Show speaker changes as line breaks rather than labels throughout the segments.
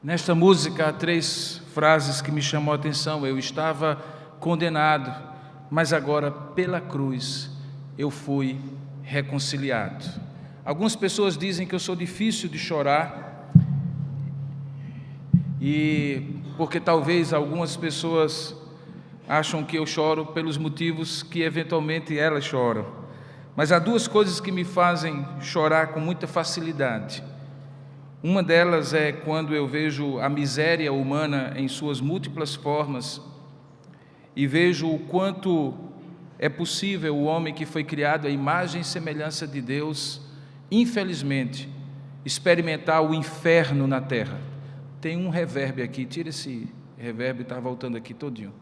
Nesta música há 3 frases que me chamam a atenção. Eu estava condenado, mas agora pela cruz eu fui reconciliado. Algumas pessoas dizem que eu sou difícil de chorar, e porque talvez algumas pessoas acham que eu choro pelos motivos que eventualmente elas choram. Mas há 2 coisas que me fazem chorar com muita facilidade. Uma delas é quando eu vejo a miséria humana em suas múltiplas formas e vejo o quanto é possível o homem que foi criado à imagem e semelhança de Deus, infelizmente, experimentar o inferno na terra. Tem um reverb aqui, tira esse reverb, está voltando aqui todinho.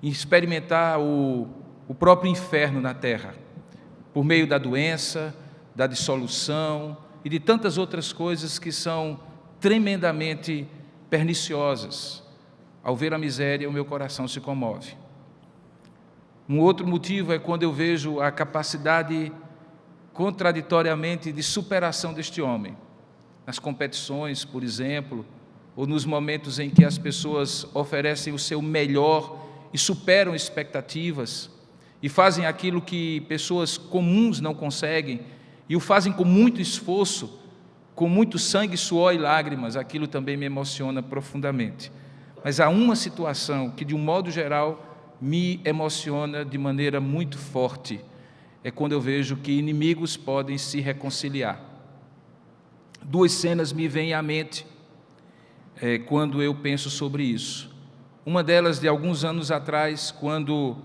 Experimentar o próprio inferno na terra, por meio da doença, da dissolução e de tantas outras coisas que são tremendamente perniciosas. Ao ver a miséria, o meu coração se comove. Um outro motivo é quando eu vejo a capacidade, contraditoriamente, de superação deste homem. Nas competições, por exemplo, ou nos momentos em que as pessoas oferecem o seu melhor e superam expectativas, e fazem aquilo que pessoas comuns não conseguem, e o fazem com muito esforço, com muito sangue, suor e lágrimas. Aquilo também me emociona profundamente. Mas há uma situação que, de um modo geral, me emociona de maneira muito forte. É quando eu vejo que inimigos podem se reconciliar. 2 cenas me vêm à mente quando eu penso sobre isso. Uma delas, de alguns anos atrás, quando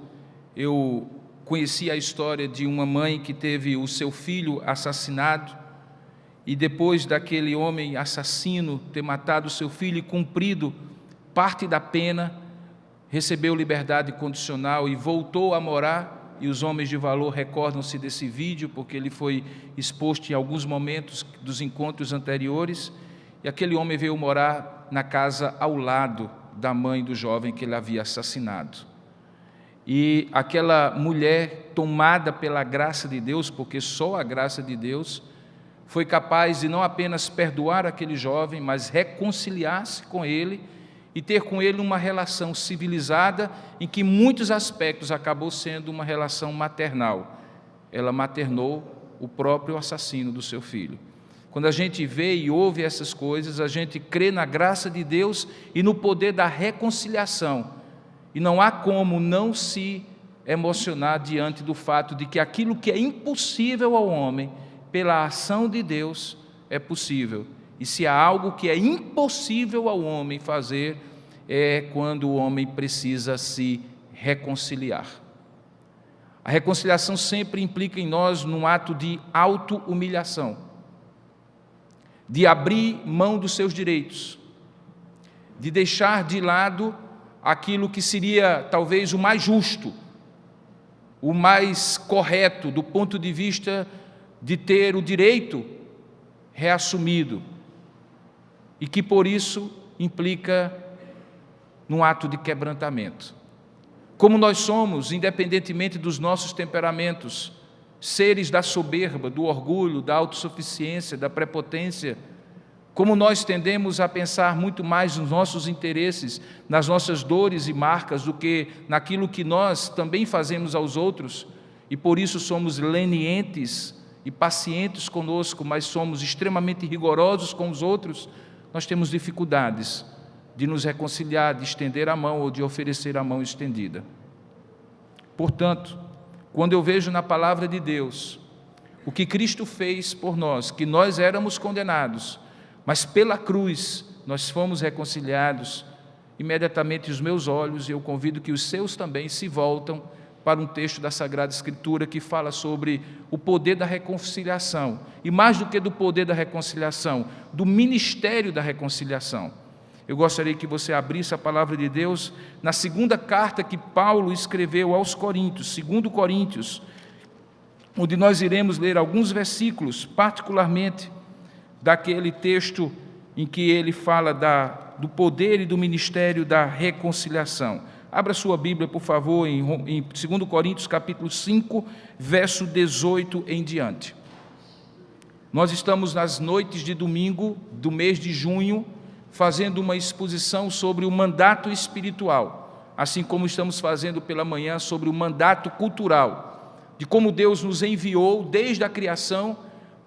eu conheci a história de uma mãe que teve o seu filho assassinado, e depois daquele homem assassino ter matado o seu filho e cumprido parte da pena, recebeu liberdade condicional e voltou a morar, e os homens de valor recordam-se desse vídeo, porque ele foi exposto em alguns momentos dos encontros anteriores, e aquele homem veio morar na casa ao lado da mãe do jovem que ele havia assassinado. E aquela mulher, tomada pela graça de Deus, porque só a graça de Deus, foi capaz de não apenas perdoar aquele jovem, mas reconciliar-se com ele e ter com ele uma relação civilizada, em que em muitos aspectos acabou sendo uma relação maternal. Ela maternou o próprio assassino do seu filho. Quando a gente vê e ouve essas coisas, a gente crê na graça de Deus e no poder da reconciliação. E não há como não se emocionar diante do fato de que aquilo que é impossível ao homem, pela ação de Deus, é possível. E se há algo que é impossível ao homem fazer, é quando o homem precisa se reconciliar. A reconciliação sempre implica em nós num ato de auto-humilhação, de abrir mão dos seus direitos, de deixar de lado aquilo que seria talvez o mais justo, o mais correto do ponto de vista de ter o direito reassumido, e que por isso implica num ato de quebrantamento. Como nós somos, independentemente dos nossos temperamentos, seres da soberba, do orgulho, da autossuficiência, da prepotência, como nós tendemos a pensar muito mais nos nossos interesses, nas nossas dores e marcas, do que naquilo que nós também fazemos aos outros, e por isso somos lenientes e pacientes conosco, mas somos extremamente rigorosos com os outros, nós temos dificuldades de nos reconciliar, de estender a mão ou de oferecer a mão estendida. Portanto, quando eu vejo na palavra de Deus o que Cristo fez por nós, que nós éramos condenados, mas pela cruz nós fomos reconciliados, imediatamente os meus olhos, e eu convido que os seus também, se voltam para um texto da Sagrada Escritura que fala sobre o poder da reconciliação, e mais do que do poder da reconciliação, do ministério da reconciliação. Eu gostaria que você abrisse a palavra de Deus na 2ª carta que Paulo escreveu aos Coríntios, 2 Coríntios, onde nós iremos ler alguns versículos, particularmente daquele texto em que ele fala do poder e do ministério da reconciliação. Abra sua Bíblia, por favor, em 2 Coríntios, capítulo 5, verso 18 em diante. Nós estamos nas noites de domingo do mês de junho, fazendo uma exposição sobre o mandato espiritual, assim como estamos fazendo pela manhã sobre o mandato cultural, de como Deus nos enviou desde a criação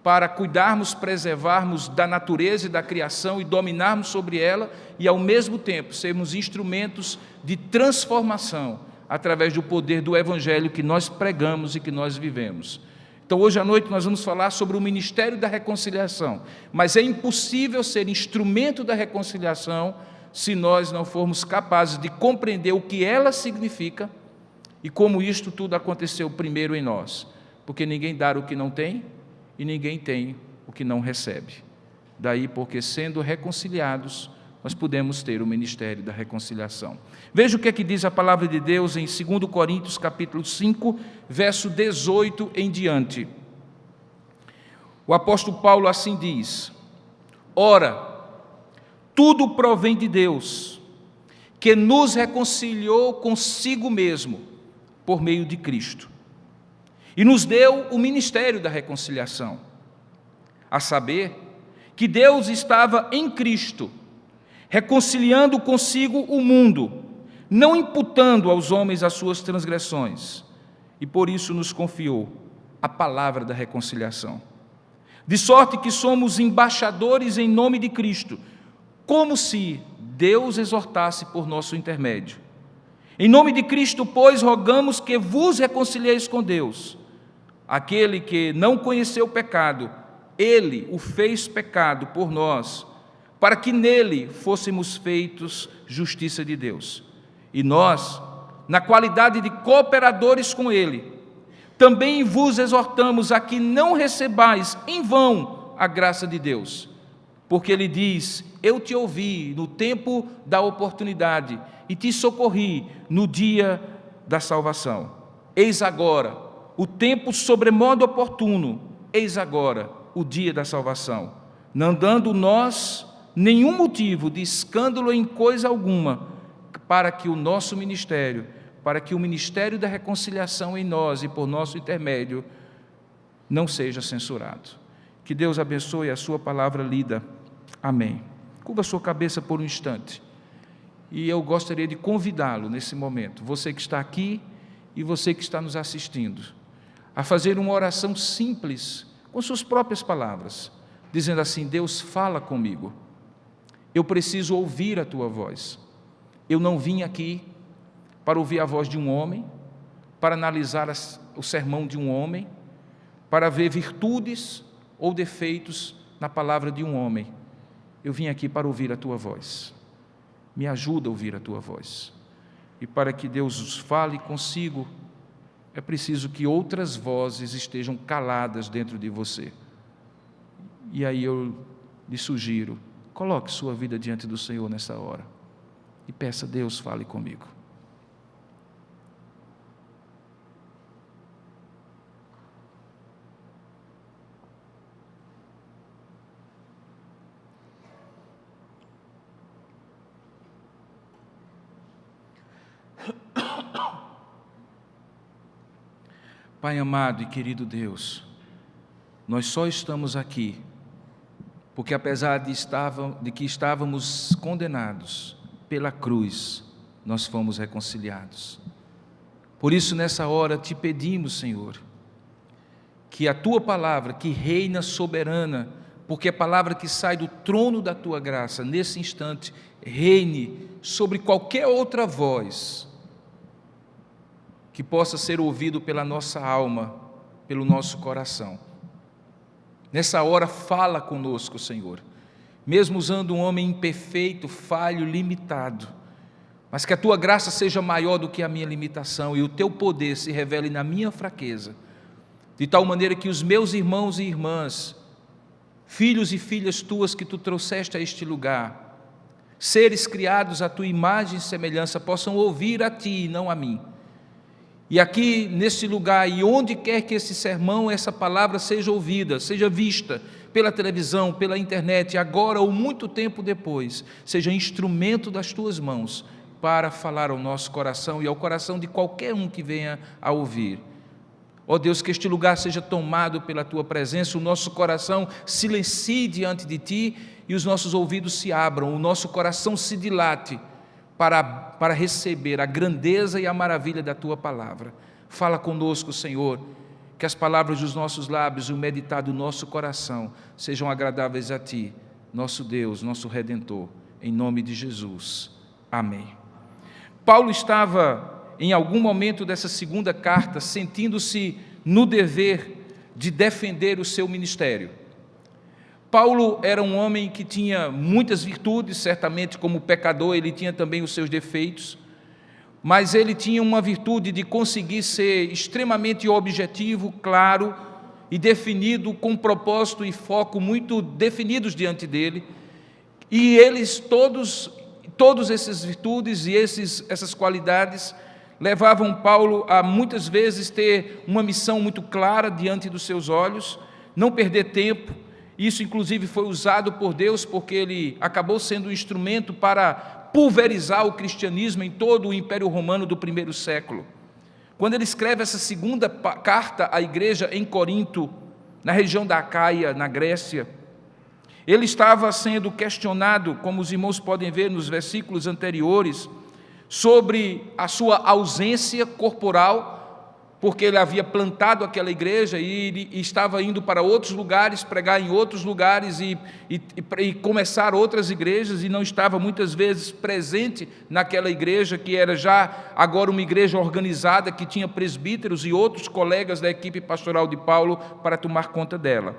para cuidarmos, preservarmos da natureza e da criação e dominarmos sobre ela e, ao mesmo tempo, sermos instrumentos de transformação através do poder do Evangelho que nós pregamos e que nós vivemos. Então, hoje à noite nós vamos falar sobre o ministério da reconciliação, mas é impossível ser instrumento da reconciliação se nós não formos capazes de compreender o que ela significa e como isto tudo aconteceu primeiro em nós, porque ninguém dá o que não tem e ninguém tem o que não recebe. Daí porque, sendo reconciliados, nós podemos ter o ministério da reconciliação. Veja o que é que diz a palavra de Deus em 2 Coríntios capítulo 5, verso 18 em diante. O apóstolo Paulo assim diz: ora, tudo provém de Deus, que nos reconciliou consigo mesmo, por meio de Cristo, e nos deu o ministério da reconciliação, a saber, que Deus estava em Cristo, reconciliando consigo o mundo, não imputando aos homens as suas transgressões, e por isso nos confiou a palavra da reconciliação. De sorte que somos embaixadores em nome de Cristo, como se Deus exortasse por nosso intermédio. Em nome de Cristo, pois, rogamos que vos reconcilieis com Deus. Aquele que não conheceu o pecado, Ele o fez pecado por nós, para que nele fôssemos feitos justiça de Deus. E nós, na qualidade de cooperadores com Ele, também vos exortamos a que não recebais em vão a graça de Deus, porque Ele diz: eu te ouvi no tempo da oportunidade e te socorri no dia da salvação. Eis agora o tempo sobremodo oportuno, eis agora o dia da salvação, não dando nós nenhum motivo de escândalo em coisa alguma, para que o nosso ministério, para que o ministério da reconciliação em nós e por nosso intermédio não seja censurado. Que Deus abençoe a sua palavra lida. Amém. Curva a sua cabeça por um instante. E eu gostaria de convidá-lo nesse momento, você que está aqui e você que está nos assistindo, a fazer uma oração simples, com suas próprias palavras, dizendo assim: Deus, fala comigo. Eu preciso ouvir a tua voz. Eu não vim aqui para ouvir a voz de um homem, para analisar o sermão de um homem, para ver virtudes ou defeitos na palavra de um homem. Eu vim aqui para ouvir a tua voz. Me ajuda a ouvir a tua voz. E para que Deus fale consigo, é preciso que outras vozes estejam caladas dentro de você. E aí eu lhe sugiro, coloque sua vida diante do Senhor nessa hora e peça: Deus, fale comigo. Pai amado e querido Deus, nós só estamos aqui porque, apesar de que estávamos condenados pela cruz, nós fomos reconciliados. Por isso, nessa hora, te pedimos, Senhor, que a tua palavra, que reina soberana, porque é a palavra que sai do trono da tua graça, nesse instante, reine sobre qualquer outra voz que possa ser ouvido pela nossa alma, pelo nosso coração. Nessa hora, fala conosco, Senhor, mesmo usando um homem imperfeito, falho, limitado, mas que a tua graça seja maior do que a minha limitação e o teu poder se revele na minha fraqueza, de tal maneira que os meus irmãos e irmãs, filhos e filhas tuas que tu trouxeste a este lugar, seres criados à tua imagem e semelhança, possam ouvir a ti e não a mim. E aqui, nesse lugar, e onde quer que esse sermão, essa palavra seja ouvida, seja vista pela televisão, pela internet, agora ou muito tempo depois, seja instrumento das tuas mãos para falar ao nosso coração e ao coração de qualquer um que venha a ouvir. Ó Deus, que este lugar seja tomado pela Tua presença, o nosso coração silencie diante de Ti e os nossos ouvidos se abram, o nosso coração se dilate para receber a grandeza e a maravilha da Tua palavra. Fala conosco, Senhor, que as palavras dos nossos lábios e o meditar do nosso coração sejam agradáveis a Ti, nosso Deus, nosso Redentor, em nome de Jesus. Amém. Paulo estava, em algum momento dessa segunda carta, sentindo-se no dever de defender o seu ministério. Paulo era um homem que tinha muitas virtudes, certamente como pecador ele tinha também os seus defeitos, mas ele tinha uma virtude de conseguir ser extremamente objetivo, claro e definido, com propósito e foco muito definidos diante dele, e eles todas essas virtudes e essas qualidades levavam Paulo a muitas vezes ter uma missão muito clara diante dos seus olhos, não perder tempo. Isso inclusive foi usado por Deus, porque ele acabou sendo um instrumento para pulverizar o cristianismo em todo o Império Romano do primeiro século. Quando ele escreve essa segunda carta à igreja em Corinto, na região da Acaia, na Grécia, ele estava sendo questionado, como os irmãos podem ver nos versículos anteriores, sobre a sua ausência corporal, porque ele havia plantado aquela igreja e ele estava indo para outros lugares, pregar em outros lugares e começar outras igrejas, e não estava muitas vezes presente naquela igreja, que era já agora uma igreja organizada, que tinha presbíteros e outros colegas da equipe pastoral de Paulo para tomar conta dela.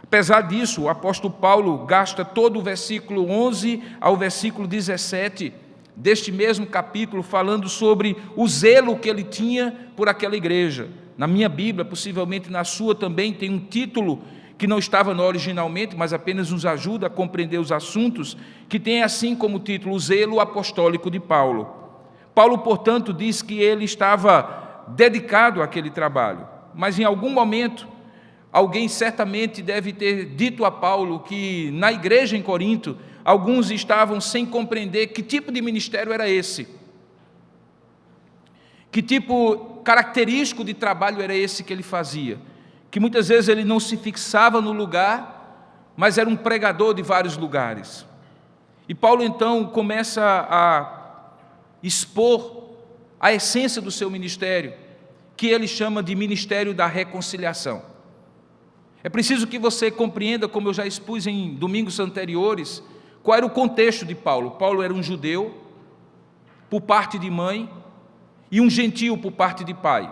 Apesar disso, o apóstolo Paulo gasta todo o versículo 11 ao versículo 17 deste mesmo capítulo, falando sobre o zelo que ele tinha por aquela igreja. Na minha Bíblia, possivelmente na sua também, tem um título que não estava no originalmente, mas apenas nos ajuda a compreender os assuntos, que tem assim como título, o zelo apostólico de Paulo. Paulo, portanto, diz que ele estava dedicado àquele trabalho, mas em algum momento, alguém certamente deve ter dito a Paulo que na igreja em Corinto, alguns estavam sem compreender que tipo de ministério era esse, que tipo característico de trabalho era esse que ele fazia, que muitas vezes ele não se fixava no lugar, mas era um pregador de vários lugares. E Paulo então começa a expor a essência do seu ministério, que ele chama de ministério da reconciliação. É preciso que você compreenda, como eu já expus em domingos anteriores, qual era o contexto de Paulo. Paulo era um judeu, por parte de mãe, e um gentio por parte de pai.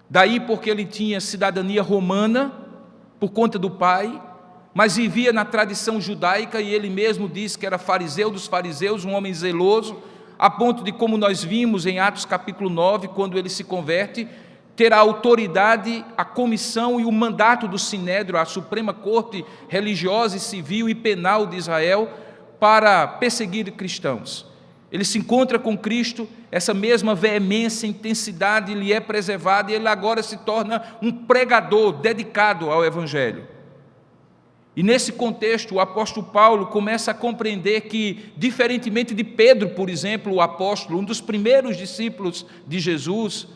Daí porque ele tinha cidadania romana, por conta do pai, mas vivia na tradição judaica, e ele mesmo disse que era fariseu dos fariseus, um homem zeloso, a ponto de, como nós vimos em Atos capítulo 9, quando ele se converte, ter a autoridade, a comissão e o mandato do Sinédrio, a Suprema Corte Religiosa, Civil e Penal de Israel, para perseguir cristãos. Ele se encontra com Cristo, essa mesma veemência, intensidade lhe é preservada, e ele agora se torna um pregador dedicado ao Evangelho. E nesse contexto, o apóstolo Paulo começa a compreender que, diferentemente de Pedro, por exemplo, o apóstolo, um dos primeiros discípulos de Jesus,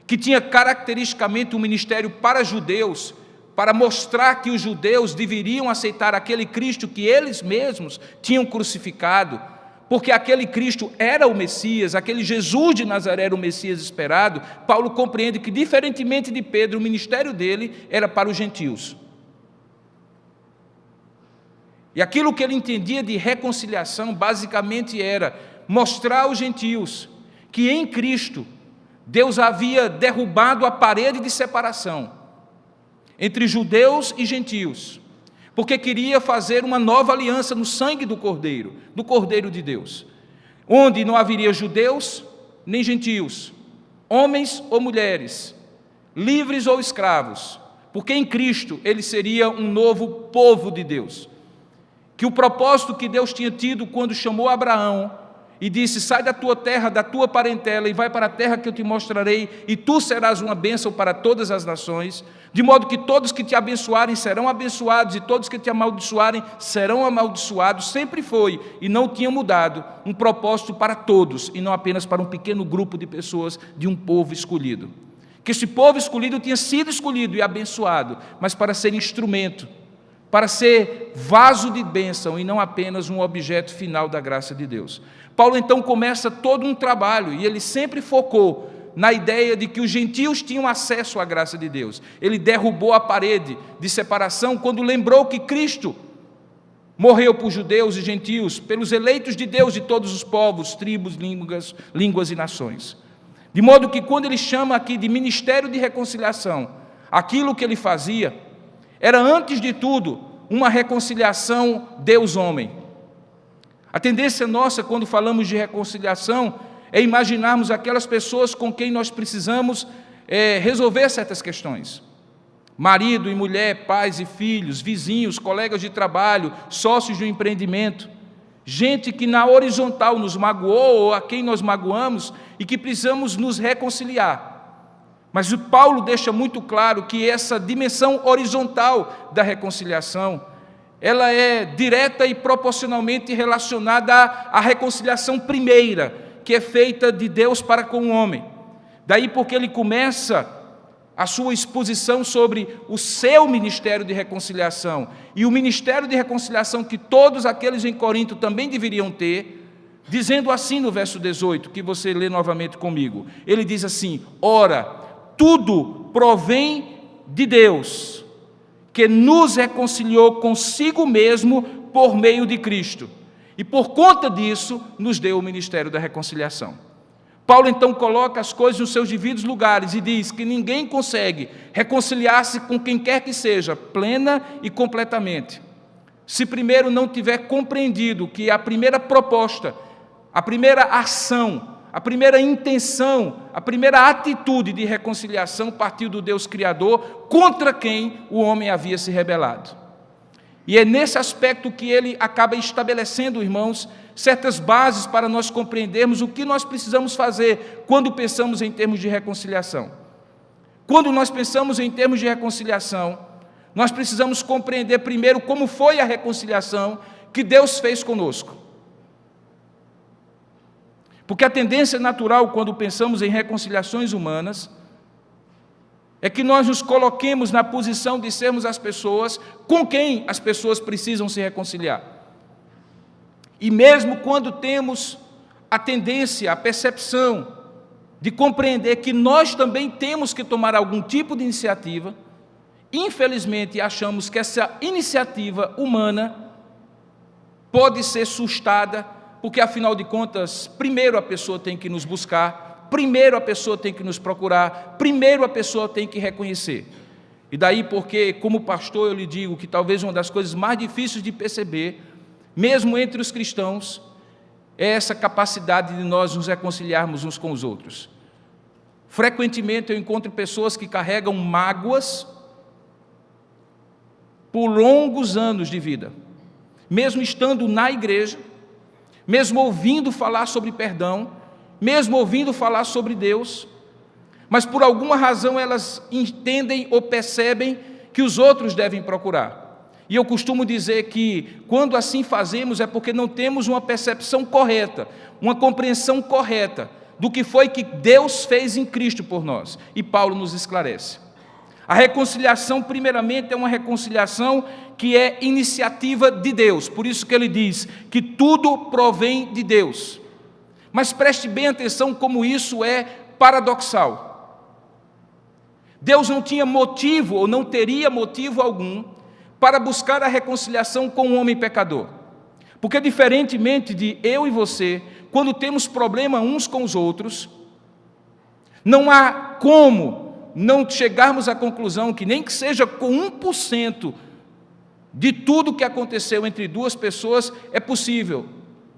que tinha caracteristicamente um ministério para judeus, para mostrar que os judeus deveriam aceitar aquele Cristo que eles mesmos tinham crucificado, porque aquele Cristo era o Messias, aquele Jesus de Nazaré era o Messias esperado. Paulo compreende que, diferentemente de Pedro, o ministério dele era para os gentios. E aquilo que ele entendia de reconciliação, basicamente era mostrar aos gentios que em Cristo Deus havia derrubado a parede de separação entre judeus e gentios, porque queria fazer uma nova aliança no sangue do Cordeiro de Deus, onde não haveria judeus nem gentios, homens ou mulheres, livres ou escravos, porque em Cristo ele seria um novo povo de Deus. Que o propósito que Deus tinha tido quando chamou Abraão e disse: sai da tua terra, da tua parentela, e vai para a terra que eu te mostrarei, e tu serás uma bênção para todas as nações, de modo que todos que te abençoarem serão abençoados, e todos que te amaldiçoarem serão amaldiçoados. Sempre foi, e não tinha mudado, um propósito para todos, e não apenas para um pequeno grupo de pessoas, de um povo escolhido. Que esse povo escolhido tinha sido escolhido e abençoado, mas para ser instrumento, para ser vaso de bênção e não apenas um objeto final da graça de Deus. Paulo então começa todo um trabalho e ele sempre focou na ideia de que os gentios tinham acesso à graça de Deus. Ele derrubou a parede de separação quando lembrou que Cristo morreu por judeus e gentios, pelos eleitos de Deus de todos os povos, tribos, línguas e nações. De modo que quando ele chama aqui de ministério de reconciliação, aquilo que ele fazia era, antes de tudo, uma reconciliação Deus-homem. A tendência nossa, quando falamos de reconciliação, é imaginarmos aquelas pessoas com quem nós precisamos resolver certas questões. Marido e mulher, pais e filhos, vizinhos, colegas de trabalho, sócios de um empreendimento. Gente que na horizontal nos magoou ou a quem nós magoamos e que precisamos nos reconciliar. Mas o Paulo deixa muito claro que essa dimensão horizontal da reconciliação, ela é direta e proporcionalmente relacionada à reconciliação primeira, que é feita de Deus para com o homem. Daí porque ele começa a sua exposição sobre o seu ministério de reconciliação e o ministério de reconciliação que todos aqueles em Corinto também deveriam ter, dizendo assim no verso 18, que você lê novamente comigo. Ele diz assim: ora, tudo provém de Deus, que nos reconciliou consigo mesmo por meio de Cristo, e por conta disso nos deu o ministério da reconciliação. Paulo então coloca as coisas nos seus devidos lugares e diz que ninguém consegue reconciliar-se com quem quer que seja, plena e completamente, se primeiro não tiver compreendido que a primeira proposta, a primeira ação, a primeira intenção, a primeira atitude de reconciliação partiu do Deus Criador, contra quem o homem havia se rebelado. E é nesse aspecto que ele acaba estabelecendo, irmãos, certas bases para nós compreendermos o que nós precisamos fazer quando pensamos em termos de reconciliação. Quando nós pensamos em termos de reconciliação, nós precisamos compreender primeiro como foi a reconciliação que Deus fez conosco. Porque a tendência natural, quando pensamos em reconciliações humanas, é que nós nos coloquemos na posição de sermos as pessoas com quem as pessoas precisam se reconciliar. E mesmo quando temos a tendência, a percepção de compreender que nós também temos que tomar algum tipo de iniciativa, infelizmente achamos que essa iniciativa humana pode ser sustada, porque afinal de contas, primeiro a pessoa tem que nos buscar, primeiro a pessoa tem que nos procurar, primeiro a pessoa tem que reconhecer. E daí porque, como pastor, eu lhe digo que talvez uma das coisas mais difíceis de perceber, mesmo entre os cristãos, é essa capacidade de nós nos reconciliarmos uns com os outros. Frequentemente eu encontro pessoas que carregam mágoas por longos anos de vida, mesmo estando na igreja, mesmo ouvindo falar sobre perdão, mesmo ouvindo falar sobre Deus, mas por alguma razão elas entendem ou percebem que os outros devem procurar. E eu costumo dizer que quando assim fazemos é porque não temos uma percepção correta, uma compreensão correta do que foi que Deus fez em Cristo por nós. E Paulo nos esclarece. A reconciliação, primeiramente, é uma reconciliação que é iniciativa de Deus. Por isso que ele diz que tudo provém de Deus. Mas preste bem atenção como isso é paradoxal. Deus não tinha motivo, ou não teria motivo algum, para buscar a reconciliação com o homem pecador. Porque diferentemente de eu e você, quando temos problema uns com os outros, não há como não chegarmos à conclusão que nem que seja com 1% de tudo que aconteceu entre duas pessoas, é possível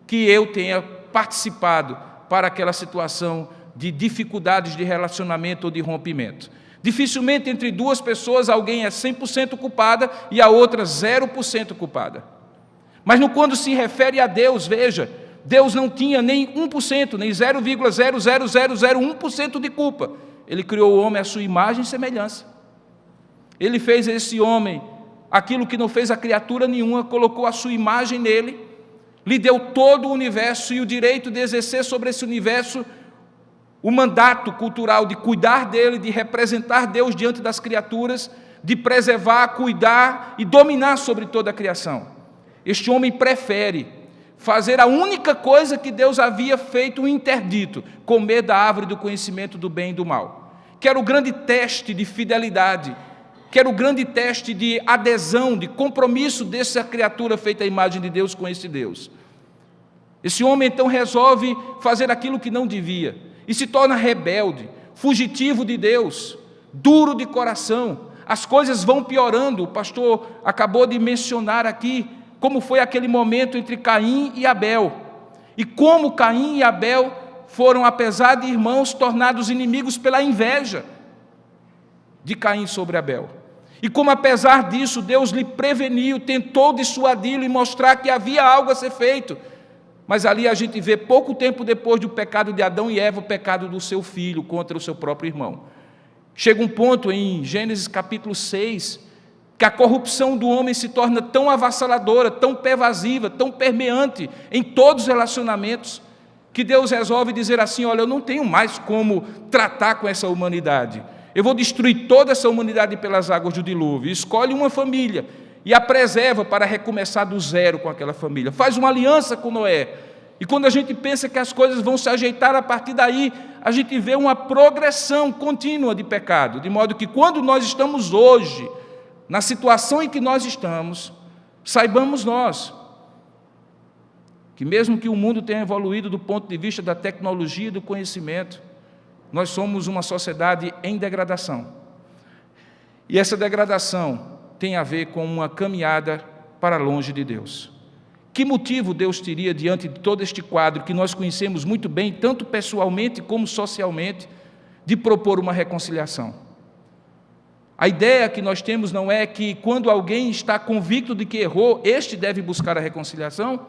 que eu tenha participado para aquela situação de dificuldades de relacionamento ou de rompimento. Dificilmente entre duas pessoas alguém é 100% culpada e a outra 0% culpada. Mas quando se refere a Deus, veja, Deus não tinha nem 1%, nem 0,00001% de culpa. Ele criou o homem à sua imagem e semelhança. Ele fez esse homem aquilo que não fez a criatura nenhuma, colocou a sua imagem nele, lhe deu todo o universo e o direito de exercer sobre esse universo o mandato cultural de cuidar dele, de representar Deus diante das criaturas, de preservar, cuidar e dominar sobre toda a criação. Este homem prefere fazer a única coisa que Deus havia feito interdito, comer da árvore do conhecimento do bem e do mal, que era o grande teste de fidelidade, que era o grande teste de adesão, de compromisso dessa criatura feita à imagem de Deus com esse Deus. Esse homem então resolve fazer aquilo que não devia, e se torna rebelde, fugitivo de Deus, duro de coração. As coisas vão piorando. O pastor acabou de mencionar aqui como foi aquele momento entre Caim e Abel, e como Caim e Abel foram, apesar de irmãos, tornados inimigos pela inveja de Caim sobre Abel, e como apesar disso Deus lhe preveniu, tentou dissuadi-lo e mostrar que havia algo a ser feito. Mas ali a gente vê, pouco tempo depois do pecado de Adão e Eva, o pecado do seu filho contra o seu próprio irmão. Chega um ponto em Gênesis capítulo 6, que a corrupção do homem se torna tão avassaladora, tão pervasiva, tão permeante em todos os relacionamentos, que Deus resolve dizer assim: olha, eu não tenho mais como tratar com essa humanidade. Eu vou destruir toda essa humanidade pelas águas do dilúvio. E escolhe uma família e a preserva para recomeçar do zero com aquela família. Faz uma aliança com Noé. E quando a gente pensa que as coisas vão se ajeitar a partir daí, a gente vê uma progressão contínua de pecado, de modo que quando nós estamos hoje, na situação em que nós estamos, saibamos nós que mesmo que o mundo tenha evoluído do ponto de vista da tecnologia e do conhecimento, nós somos uma sociedade em degradação. E essa degradação tem a ver com uma caminhada para longe de Deus. Que motivo Deus teria, diante de todo este quadro que nós conhecemos muito bem, tanto pessoalmente como socialmente, de propor uma reconciliação? A ideia que nós temos não é que quando alguém está convicto de que errou, este deve buscar a reconciliação?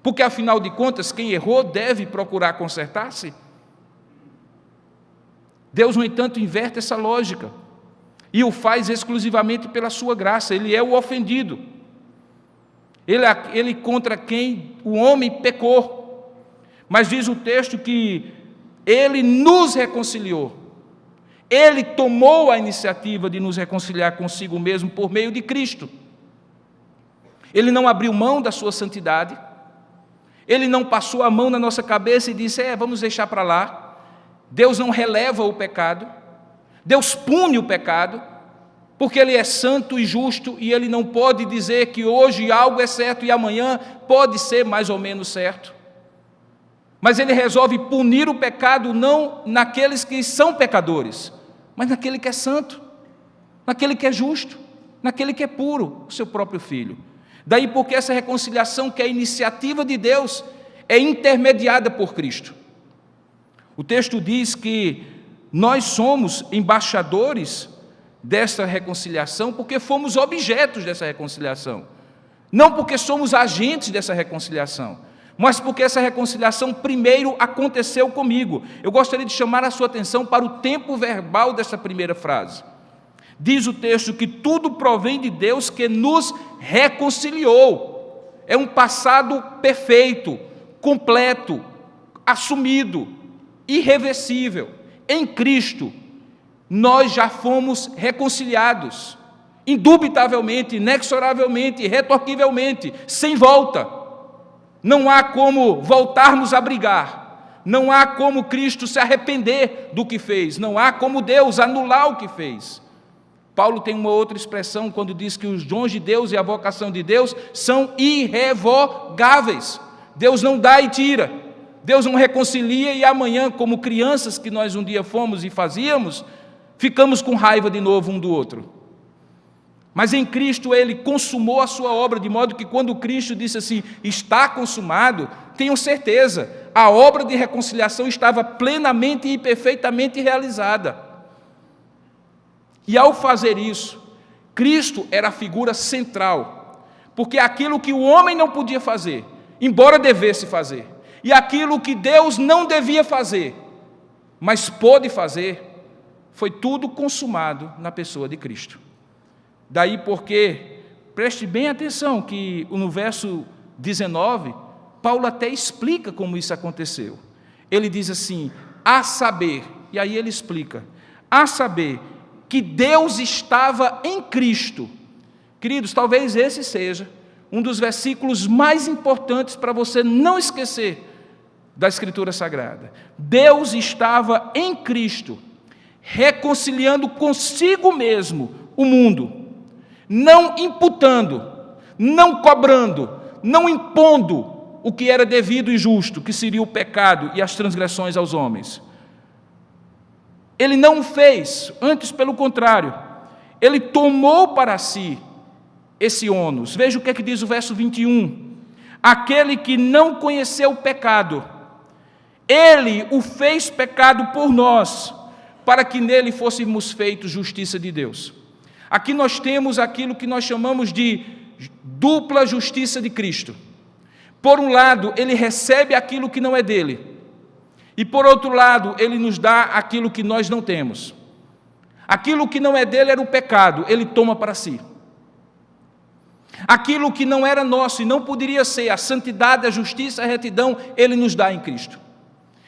Porque, afinal de contas, quem errou deve procurar consertar-se? Deus, no entanto, inverte essa lógica e o faz exclusivamente pela sua graça. Ele é o ofendido. Ele contra quem o homem pecou. Mas diz o texto que ele nos reconciliou. Ele tomou a iniciativa de nos reconciliar consigo mesmo por meio de Cristo. Ele não abriu mão da sua santidade. Ele não passou a mão na nossa cabeça e disse: vamos deixar para lá. Deus não releva o pecado. Deus pune o pecado, porque Ele é santo e justo, e Ele não pode dizer que hoje algo é certo e amanhã pode ser mais ou menos certo. Mas Ele resolve punir o pecado não naqueles que são pecadores, mas naquele que é santo, naquele que é justo, naquele que é puro, o seu próprio Filho. Daí porque essa reconciliação, que é a iniciativa de Deus, é intermediada por Cristo. O texto diz que nós somos embaixadores dessa reconciliação porque fomos objetos dessa reconciliação. Não porque somos agentes dessa reconciliação, mas porque essa reconciliação primeiro aconteceu comigo. Eu gostaria de chamar a sua atenção para o tempo verbal dessa primeira frase. Diz o texto que tudo provém de Deus, que nos reconciliou. É um passado perfeito, completo, assumido, irreversível. Em Cristo, nós já fomos reconciliados, indubitavelmente, inexoravelmente, irretorquivelmente, sem volta. Não há como voltarmos a brigar, não há como Cristo se arrepender do que fez, não há como Deus anular o que fez. Paulo tem uma outra expressão quando diz que os dons de Deus e a vocação de Deus são irrevogáveis. Deus não dá e tira, Deus não reconcilia e amanhã, como crianças que nós um dia fomos e fazíamos, ficamos com raiva de novo um do outro. Mas em Cristo Ele consumou a sua obra, de modo que quando Cristo disse assim, está consumado, tenham certeza, a obra de reconciliação estava plenamente e perfeitamente realizada. E ao fazer isso, Cristo era a figura central, porque aquilo que o homem não podia fazer, embora devesse fazer, e aquilo que Deus não devia fazer, mas pôde fazer, foi tudo consumado na pessoa de Cristo. Daí porque, preste bem atenção, que no verso 19, Paulo até explica como isso aconteceu. Ele diz assim, a saber, e aí ele explica, a saber que Deus estava em Cristo. Queridos, talvez esse seja um dos versículos mais importantes para você não esquecer da Escritura Sagrada. Deus estava em Cristo, reconciliando consigo mesmo o mundo, não imputando, não cobrando, não impondo o que era devido e justo, que seria o pecado e as transgressões aos homens. Ele não o fez, antes pelo contrário, ele tomou para si esse ônus. Veja o que é que diz o verso 21. Aquele que não conheceu o pecado, ele o fez pecado por nós, para que nele fôssemos feitos justiça de Deus. Aqui nós temos aquilo que nós chamamos de dupla justiça de Cristo. Por um lado, ele recebe aquilo que não é dele, e por outro lado, ele nos dá aquilo que nós não temos. Aquilo que não é dele era o pecado, ele toma para si. Aquilo que não era nosso e não poderia ser, a santidade, a justiça, a retidão, ele nos dá em Cristo.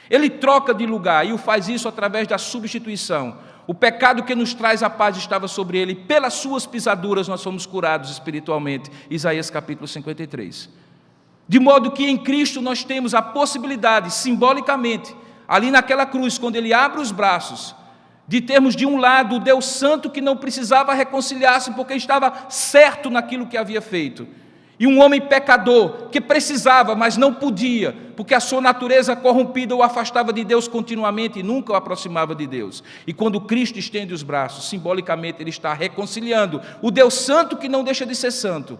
Ele troca de lugar e o faz isso através da substituição. O pecado que nos traz a paz estava sobre ele, pelas suas pisaduras nós fomos curados espiritualmente. Isaías capítulo 53. De modo que em Cristo nós temos a possibilidade, simbolicamente, ali naquela cruz, quando ele abre os braços, de termos de um lado o Deus Santo que não precisava reconciliar-se porque estava certo naquilo que havia feito, e um homem pecador que precisava, mas não podia, porque a sua natureza corrompida o afastava de Deus continuamente e nunca o aproximava de Deus. E quando Cristo estende os braços, simbolicamente ele está reconciliando o Deus Santo que não deixa de ser santo,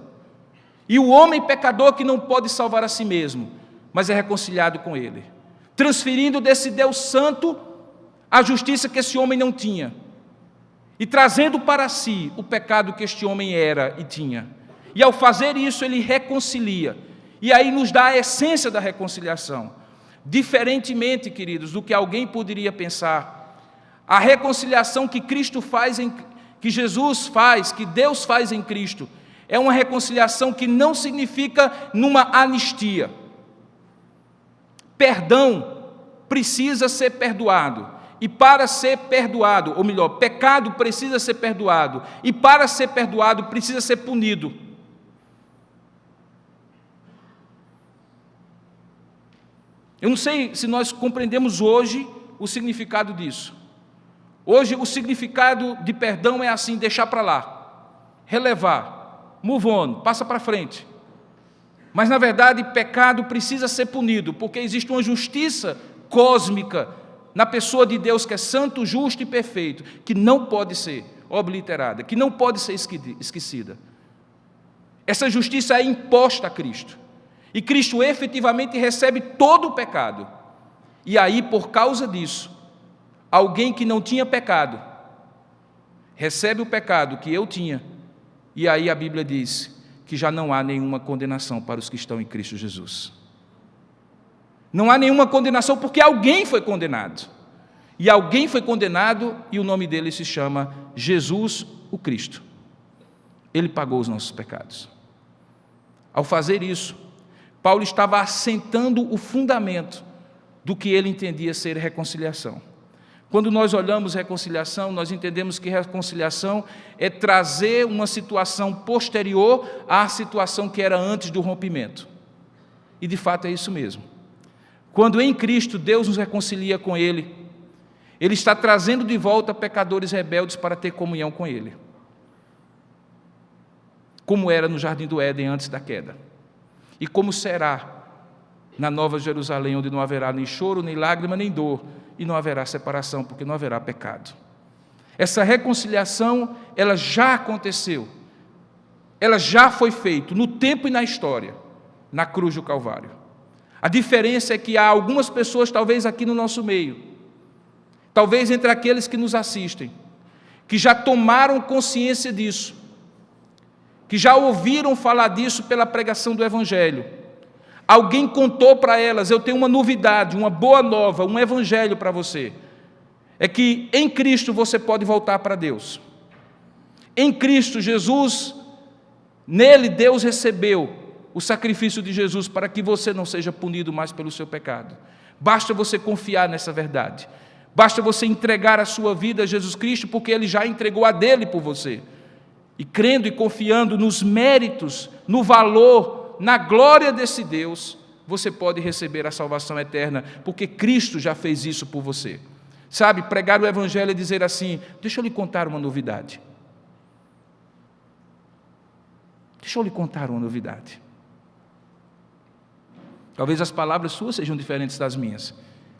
e o homem pecador que não pode salvar a si mesmo, mas é reconciliado com ele, transferindo desse Deus Santo a justiça que esse homem não tinha, e trazendo para si o pecado que este homem era e tinha. E ao fazer isso, ele reconcilia, e aí nos dá a essência da reconciliação. Diferentemente, queridos, do que alguém poderia pensar, a reconciliação que Cristo faz, que Jesus faz, que Deus faz em Cristo, é uma reconciliação que não significa numa anistia. Perdão precisa ser perdoado. E para ser perdoado, ou melhor, pecado precisa ser perdoado. E para ser perdoado precisa ser punido. Eu não sei se nós compreendemos hoje o significado disso. Hoje o significado de perdão é assim, deixar para lá, relevar. Move on, passa para frente. Mas, na verdade, pecado precisa ser punido, porque existe uma justiça cósmica na pessoa de Deus que é santo, justo e perfeito, que não pode ser obliterada, que não pode ser esquecida. Essa justiça é imposta a Cristo. E Cristo efetivamente recebe todo o pecado. E aí, por causa disso, alguém que não tinha pecado, recebe o pecado que eu tinha. E aí a Bíblia diz que já não há nenhuma condenação para os que estão em Cristo Jesus. Não há nenhuma condenação porque alguém foi condenado. E alguém foi condenado e o nome dele se chama Jesus o Cristo. Ele pagou os nossos pecados. Ao fazer isso, Paulo estava assentando o fundamento do que ele entendia ser reconciliação. Quando nós olhamos reconciliação, nós entendemos que reconciliação é trazer uma situação posterior à situação que era antes do rompimento. E de fato é isso mesmo. Quando em Cristo Deus nos reconcilia com Ele, Ele está trazendo de volta pecadores rebeldes para ter comunhão com Ele. Como era no Jardim do Éden antes da queda. E como será na Nova Jerusalém, onde não haverá nem choro, nem lágrima, nem dor, e não haverá separação, porque não haverá pecado. Essa reconciliação, ela já aconteceu, ela já foi feita no tempo e na história, na cruz do Calvário. A diferença é que há algumas pessoas, talvez aqui no nosso meio, talvez entre aqueles que nos assistem, que já tomaram consciência disso, que já ouviram falar disso pela pregação do Evangelho. Alguém contou para elas, eu tenho uma novidade, uma boa nova, um evangelho para você. É que em Cristo você pode voltar para Deus. Em Cristo Jesus, nele Deus recebeu o sacrifício de Jesus para que você não seja punido mais pelo seu pecado. Basta você confiar nessa verdade. Basta você entregar a sua vida a Jesus Cristo, porque Ele já entregou a dele por você. E crendo e confiando nos méritos, no valor, na glória desse Deus, você pode receber a salvação eterna, porque Cristo já fez isso por você. Sabe, pregar o Evangelho é dizer assim: deixa eu lhe contar uma novidade. Deixa eu lhe contar uma novidade. Talvez as palavras suas sejam diferentes das minhas,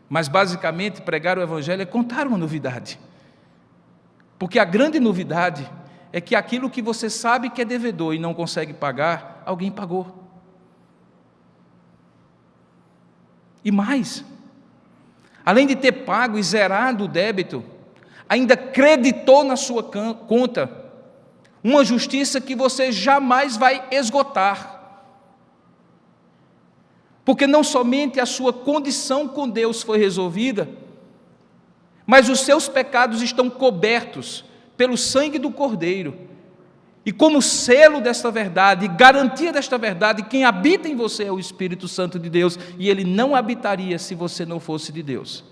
mas basicamente pregar o Evangelho é contar uma novidade. Porque a grande novidade é que aquilo que você sabe que é devedor e não consegue pagar, alguém pagou. E mais, além de ter pago e zerado o débito, ainda creditou na sua conta uma justiça que você jamais vai esgotar. Porque não somente a sua condição com Deus foi resolvida, mas os seus pecados estão cobertos pelo sangue do Cordeiro. E como selo desta verdade, garantia desta verdade, quem habita em você é o Espírito Santo de Deus, e ele não habitaria se você não fosse de Deus.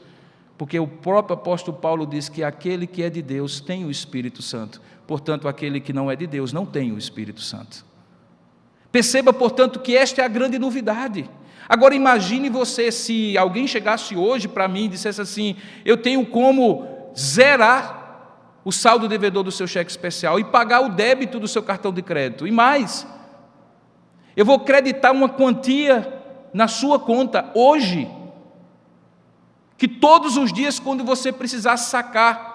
Porque o próprio apóstolo Paulo diz que aquele que é de Deus tem o Espírito Santo, portanto, aquele que não é de Deus não tem o Espírito Santo. Perceba, portanto, que esta é a grande novidade. Agora imagine você, se alguém chegasse hoje para mim e dissesse assim: eu tenho como zerar o saldo devedor do seu cheque especial e pagar o débito do seu cartão de crédito. E mais, eu vou creditar uma quantia na sua conta hoje, que todos os dias, quando você precisar sacar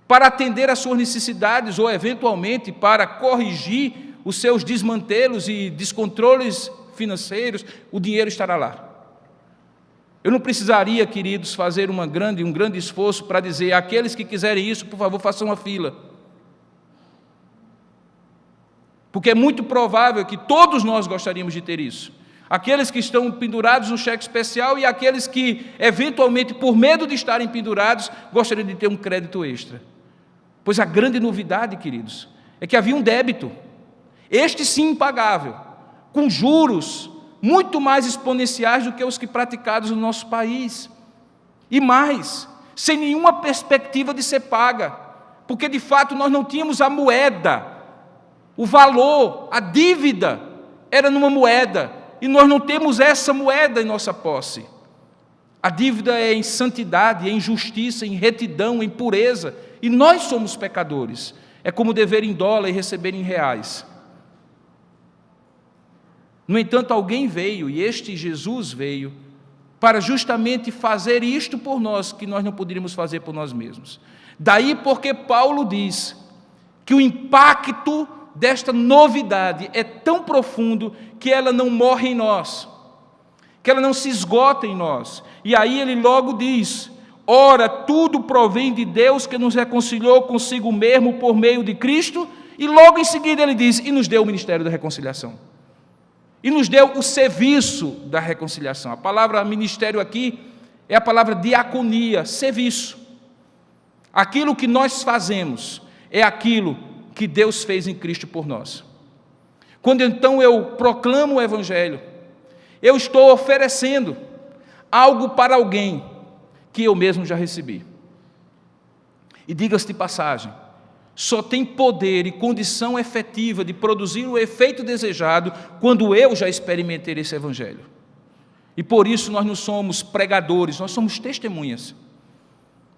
para atender às suas necessidades ou eventualmente para corrigir os seus desmantelos e descontroles financeiros, o dinheiro estará lá. Eu não precisaria, queridos, fazer um grande esforço para dizer: aqueles que quiserem isso, por favor, façam uma fila. Porque é muito provável que todos nós gostaríamos de ter isso. Aqueles que estão pendurados no cheque especial e aqueles que, eventualmente, por medo de estarem pendurados, gostariam de ter um crédito extra. Pois a grande novidade, queridos, é que havia um débito, este sim impagável, com juros muito mais exponenciais do que os que praticados no nosso país. E mais, sem nenhuma perspectiva de ser paga, porque de fato nós não tínhamos a moeda, o valor, a dívida era numa moeda, e nós não temos essa moeda em nossa posse. A dívida é em santidade, em justiça, em retidão, em pureza, e nós somos pecadores. É como dever em dólar e receber em reais. No entanto, alguém veio, e este Jesus veio, para justamente fazer isto por nós, que nós não poderíamos fazer por nós mesmos. Daí porque Paulo diz que o impacto desta novidade é tão profundo que ela não morre em nós, que ela não se esgota em nós. E aí ele logo diz: ora, tudo provém de Deus, que nos reconciliou consigo mesmo por meio de Cristo, e logo em seguida ele diz: e nos deu o ministério da reconciliação. E nos deu o serviço da reconciliação. A palavra ministério aqui é a palavra diaconia, serviço. Aquilo que nós fazemos é aquilo que Deus fez em Cristo por nós. Quando então eu proclamo o Evangelho, eu estou oferecendo algo para alguém que eu mesmo já recebi. E diga-se de passagem, só tem poder e condição efetiva de produzir o efeito desejado quando eu já experimentei esse Evangelho. E por isso nós não somos pregadores, nós somos testemunhas.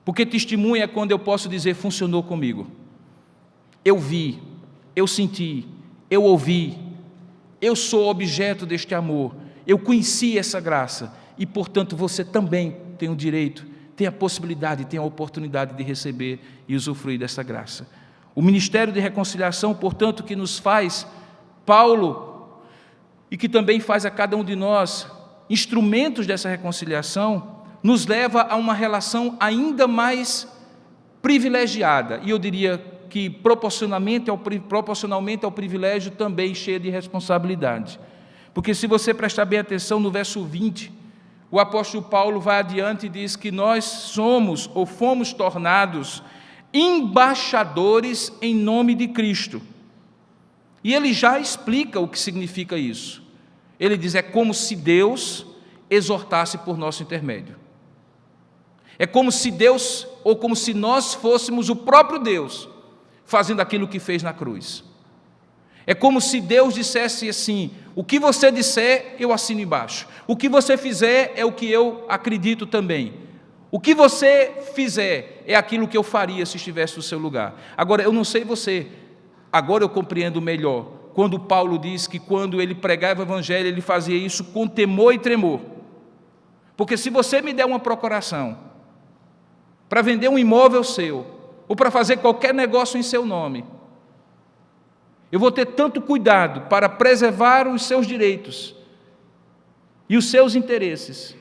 Porque testemunha é quando eu posso dizer: funcionou comigo. Eu vi, eu senti, eu ouvi, eu sou objeto deste amor, eu conheci essa graça e, portanto, você também tem o direito, tem a possibilidade, tem a oportunidade de receber e usufruir dessa graça. O ministério de reconciliação, portanto, que nos faz Paulo e que também faz a cada um de nós instrumentos dessa reconciliação, nos leva a uma relação ainda mais privilegiada, e eu diria que proporcionalmente ao privilégio também cheia de responsabilidade. Porque se você prestar bem atenção no verso 20, o apóstolo Paulo vai adiante e diz que nós somos ou fomos tornados embaixadores em nome de Cristo. E ele já explica o que significa isso. Ele diz: é como se Deus exortasse por nosso intermédio. É como se Deus, ou como se nós fôssemos o próprio Deus, fazendo aquilo que fez na cruz. É como se Deus dissesse assim: o que você disser, eu assino embaixo. O que você fizer é o que eu acredito também. O que você fizer é aquilo que eu faria se estivesse no seu lugar. Agora, eu não sei você, agora eu compreendo melhor, quando Paulo diz que quando ele pregava o evangelho, ele fazia isso com temor e tremor. Porque se você me der uma procuração para vender um imóvel seu, ou para fazer qualquer negócio em seu nome, eu vou ter tanto cuidado para preservar os seus direitos e os seus interesses,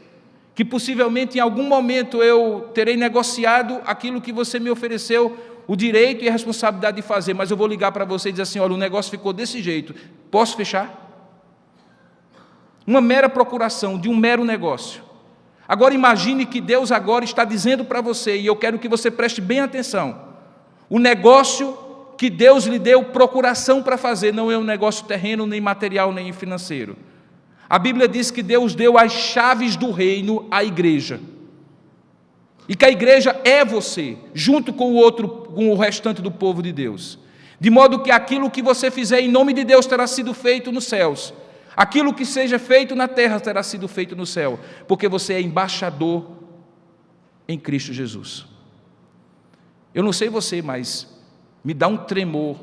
que possivelmente em algum momento eu terei negociado aquilo que você me ofereceu, o direito e a responsabilidade de fazer, mas eu vou ligar para você e dizer assim: olha, o negócio ficou desse jeito, posso fechar? Uma mera procuração de um mero negócio. Agora imagine que Deus agora está dizendo para você, e eu quero que você preste bem atenção: o negócio que Deus lhe deu procuração para fazer não é um negócio terreno, nem material, nem financeiro. A Bíblia diz que Deus deu as chaves do reino à igreja, e que a igreja é você, junto com o restante do povo de Deus, de modo que aquilo que você fizer em nome de Deus terá sido feito nos céus, aquilo que seja feito na terra terá sido feito no céu, porque você é embaixador em Cristo Jesus. Eu não sei você, mas me dá um tremor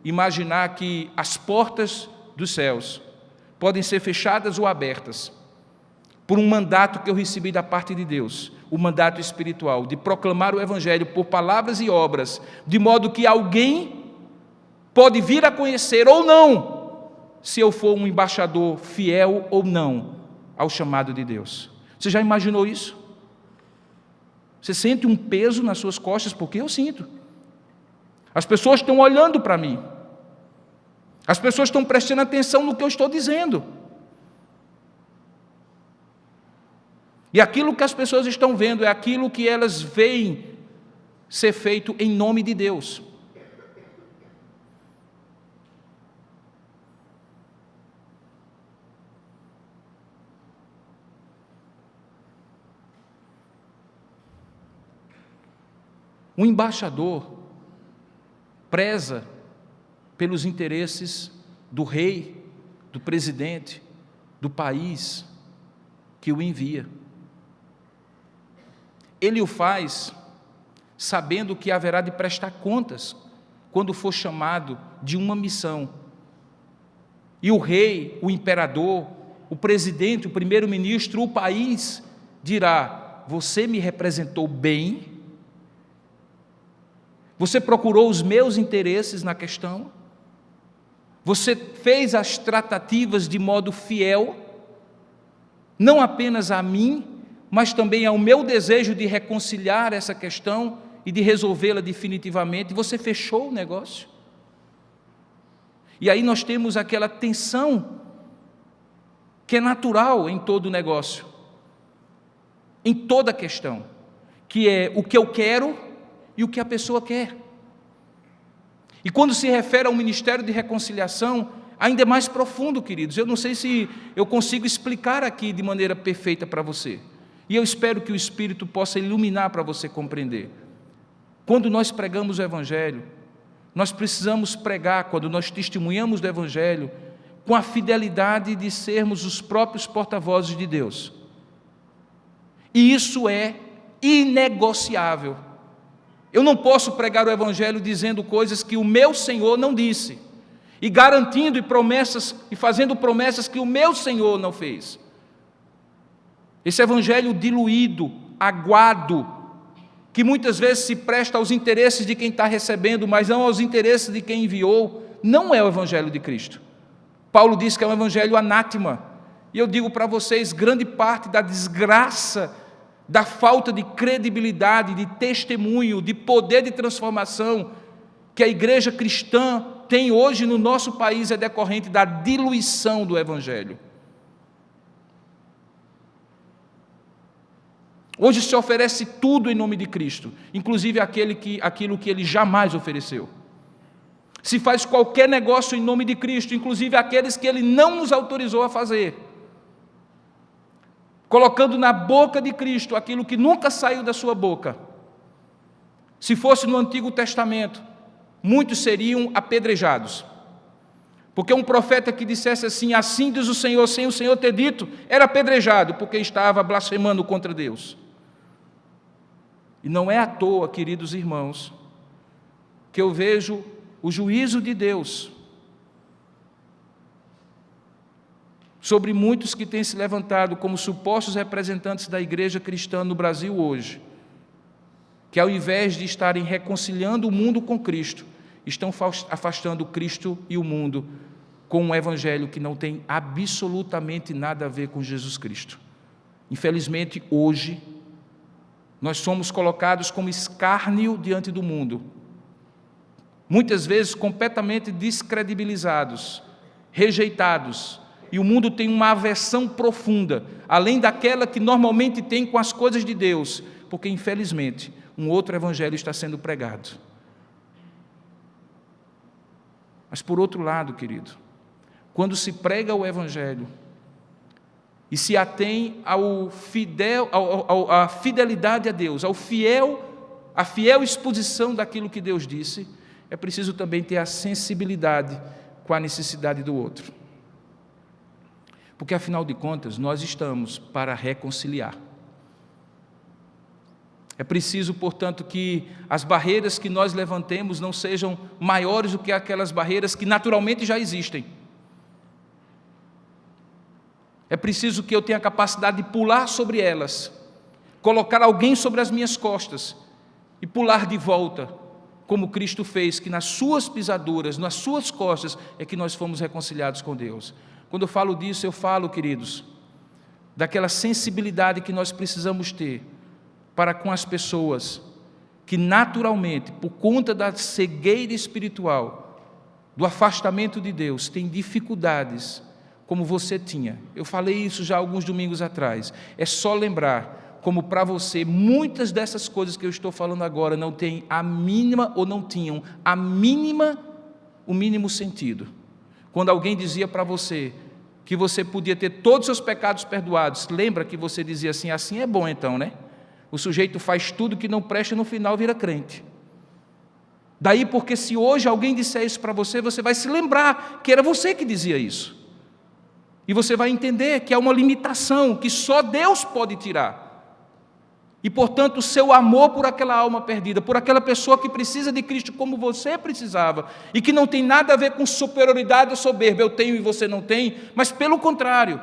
imaginar que as portas dos céus podem ser fechadas ou abertas por um mandato que eu recebi da parte de Deus, o mandato espiritual, de proclamar o evangelho por palavras e obras, de modo que alguém pode vir a conhecer ou não, se eu for um embaixador fiel ou não ao chamado de Deus. Você já imaginou isso? Você sente um peso nas suas costas? Porque eu sinto. As pessoas estão olhando para mim. As pessoas estão prestando atenção no que eu estou dizendo. E aquilo que as pessoas estão vendo é aquilo que elas veem ser feito em nome de Deus. Um embaixador preza pelos interesses do rei, do presidente, do país que o envia. Ele o faz sabendo que haverá de prestar contas quando for chamado de uma missão. E o rei, o imperador, o presidente, o primeiro-ministro, o país dirá: você me representou bem? Você procurou os meus interesses na questão? Você fez as tratativas de modo fiel, não apenas a mim, mas também ao meu desejo de reconciliar essa questão e de resolvê-la definitivamente? Você fechou o negócio? E aí nós temos aquela tensão que é natural em todo negócio, em toda questão, que é o que eu quero e o que a pessoa quer. E quando se refere ao ministério de reconciliação, ainda é mais profundo, queridos. Eu não sei se eu consigo explicar aqui de maneira perfeita para você, e eu espero que o Espírito possa iluminar para você compreender. Quando nós pregamos o Evangelho, nós precisamos pregar, quando nós testemunhamos do Evangelho, com a fidelidade de sermos os próprios porta-vozes de Deus. E isso é inegociável. Eu não posso pregar o Evangelho dizendo coisas que o meu Senhor não disse, e garantindo e fazendo promessas que o meu Senhor não fez. Esse Evangelho diluído, aguado, que muitas vezes se presta aos interesses de quem está recebendo, mas não aos interesses de quem enviou, não é o Evangelho de Cristo. Paulo diz que é um Evangelho anátema, e eu digo para vocês, grande parte da desgraça, da falta de credibilidade, de testemunho, de poder de transformação que a igreja cristã tem hoje no nosso país é decorrente da diluição do Evangelho. Hoje se oferece tudo em nome de Cristo, inclusive aquilo que Ele jamais ofereceu. Se faz qualquer negócio em nome de Cristo, inclusive aqueles que Ele não nos autorizou a fazer. colocando na boca de Cristo aquilo que nunca saiu da sua boca. Se fosse no Antigo Testamento, muitos seriam apedrejados. Porque um profeta que dissesse assim, assim diz o Senhor, sem o Senhor ter dito, era apedrejado, porque estava blasfemando contra Deus. E não é à toa, queridos irmãos, que eu vejo o juízo de Deus sobre muitos que têm se levantado como supostos representantes da igreja cristã no Brasil hoje, que ao invés de estarem reconciliando o mundo com Cristo, estão afastando Cristo e o mundo com um evangelho que não tem absolutamente nada a ver com Jesus Cristo. Infelizmente, hoje, nós somos colocados como escárnio diante do mundo, muitas vezes completamente descredibilizados, rejeitados, e o mundo tem uma aversão profunda, além daquela que normalmente tem com as coisas de Deus, porque infelizmente um outro evangelho está sendo pregado. Mas por outro lado, querido, quando se prega o evangelho e se atém à fidelidade a Deus, à fiel exposição daquilo que Deus disse, é preciso também ter a sensibilidade com a necessidade do outro. Porque, afinal de contas, nós estamos para reconciliar. É preciso, portanto, que as barreiras que nós levantemos não sejam maiores do que aquelas barreiras que naturalmente já existem. É preciso que eu tenha a capacidade de pular sobre elas, colocar alguém sobre as minhas costas e pular de volta, como Cristo fez, que nas suas pisaduras, nas suas costas, é que nós fomos reconciliados com Deus. Quando eu falo disso, eu falo, queridos, daquela sensibilidade que nós precisamos ter para com as pessoas que naturalmente, por conta da cegueira espiritual, do afastamento de Deus, têm dificuldades, como você tinha. Eu falei isso já alguns domingos atrás. É só lembrar como para você muitas dessas coisas que eu estou falando agora não têm a mínima ou não tinham o mínimo sentido. Quando alguém dizia para você que você podia ter todos os seus pecados perdoados, lembra que você dizia assim, assim é bom então, né? O sujeito faz tudo que não presta e no final vira crente. Daí porque se hoje alguém disser isso para você, você vai se lembrar que era você que dizia isso. E você vai entender que há uma limitação que só Deus pode tirar. E, portanto, o seu amor por aquela alma perdida, por aquela pessoa que precisa de Cristo como você precisava, e que não tem nada a ver com superioridade ou soberba, eu tenho e você não tem, mas pelo contrário,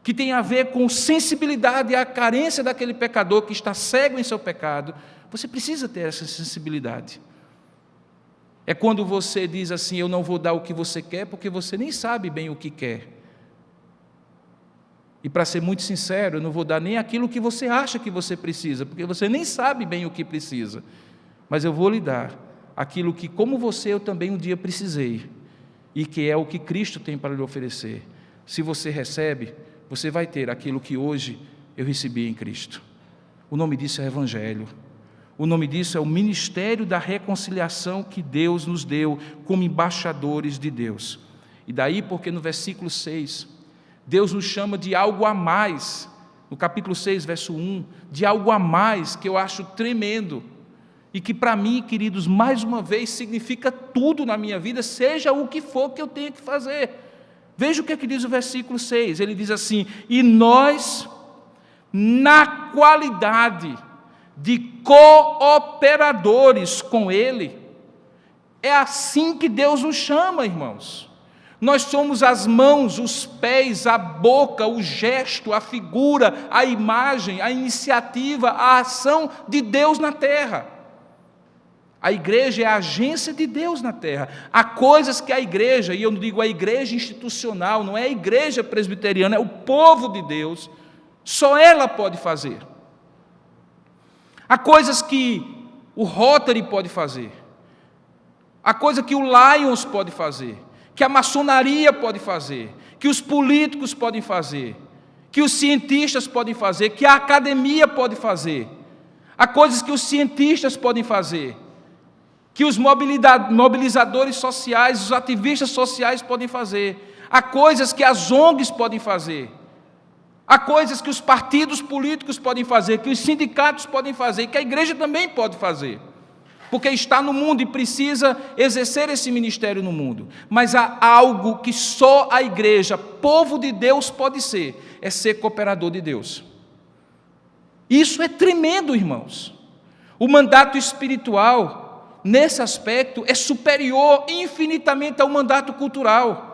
que tem a ver com sensibilidade à carência daquele pecador que está cego em seu pecado, você precisa ter essa sensibilidade. É quando você diz assim, eu não vou dar o que você quer, porque você nem sabe bem o que quer. E para ser muito sincero, eu não vou dar nem aquilo que você acha que você precisa, porque você nem sabe bem o que precisa. Mas eu vou lhe dar aquilo que, como você, eu também um dia precisei, e que é o que Cristo tem para lhe oferecer. Se você recebe, você vai ter aquilo que hoje eu recebi em Cristo. O nome disso é Evangelho. O nome disso é o ministério da reconciliação que Deus nos deu como embaixadores de Deus. E daí porque no versículo 6... Deus nos chama de algo a mais, no capítulo 6, verso 1, de algo a mais que eu acho tremendo, e que para mim, queridos, mais uma vez, significa tudo na minha vida, seja o que for que eu tenha que fazer. Veja o que é que diz o versículo 6, ele diz assim, e nós, na qualidade de cooperadores com Ele, é assim que Deus nos chama, irmãos. Nós somos as mãos, os pés, a boca, o gesto, a figura, a imagem, a iniciativa, a ação de Deus na terra. A igreja é a agência de Deus na terra. Há coisas que a igreja, e eu não digo a igreja institucional, não é a igreja presbiteriana, é o povo de Deus, só ela pode fazer. Há coisas que o Rotary pode fazer. Há coisa que o Lions pode fazer, que a maçonaria pode fazer, que os políticos podem fazer, que os cientistas podem fazer, que a academia pode fazer. Há coisas que os cientistas podem fazer, que os mobilizadores sociais, os ativistas sociais podem fazer. Há coisas que as ONGs podem fazer. Há coisas que os partidos políticos podem fazer, que os sindicatos podem fazer, que a igreja também pode fazer, porque está no mundo e precisa exercer esse ministério no mundo. Mas há algo que só a igreja, povo de Deus, pode ser, é ser cooperador de Deus. Isso é tremendo, irmãos. O mandato espiritual, nesse aspecto, é superior infinitamente ao mandato cultural.